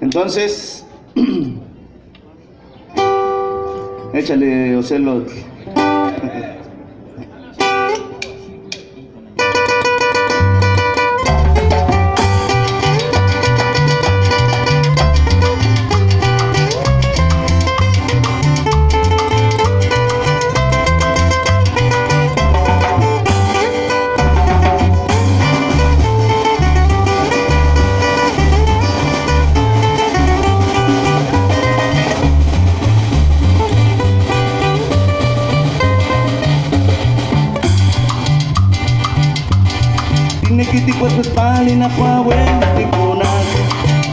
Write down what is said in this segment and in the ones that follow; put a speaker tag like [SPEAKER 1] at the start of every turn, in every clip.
[SPEAKER 1] Entonces, échale, Ocelo.
[SPEAKER 2] Nikitiko sa spali na pawen tikunas.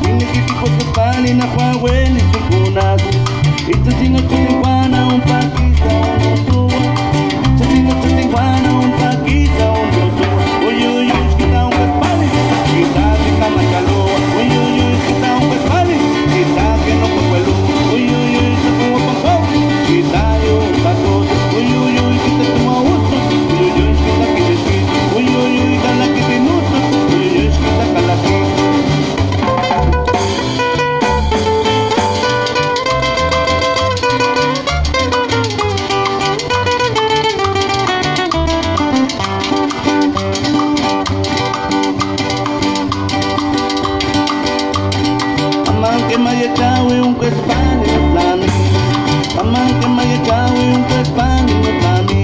[SPEAKER 2] Nikitiko sa spali na pawen tikunas. Ito sinagkuliwana un pakisa un suwa. Sa sinagkuliwana un pakisa un suwa. Uyuy kita un kaspali, kita ka magkalua. Uyuy kita un kaspali, kita que no pagwalo. Uyuy sa kuwa pangkaw, kita yung takot. Uyuy kita tumauso. Uyuy kita kineskit. Uyuy kalaki pinuto. Uyuy kita kalaki. Amang que maya chawi un kwespani no plani. Amang que maya chawi un kwespani no plani.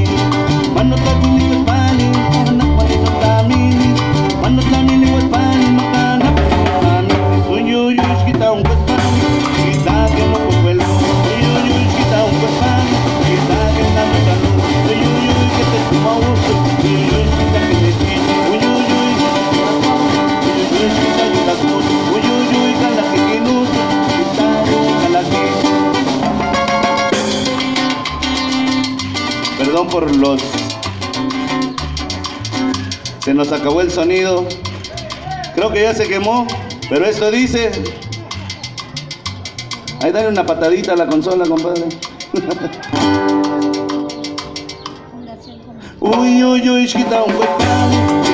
[SPEAKER 2] Mano taguli kwespani, anak mali no plani. Mano tlamini kwespani, makanak plani. Uyuy kita un kwespani, kita que no puedo. Uyuy kita un kwespani, kita que no magalo. Uyuy que te tumauso, uyuy kita que te quito. Uyuy kita tumauso, uyuy kita kita kuto. Uyuy kalaki kinuto, kita yung kalaki.
[SPEAKER 1] Perdón por los... Se nos acabó el sonido. Creo que ya se quemó, pero esto dice... Ahí dale una patadita a la consola, compadre.
[SPEAKER 2] Uyuy kita un kwespani.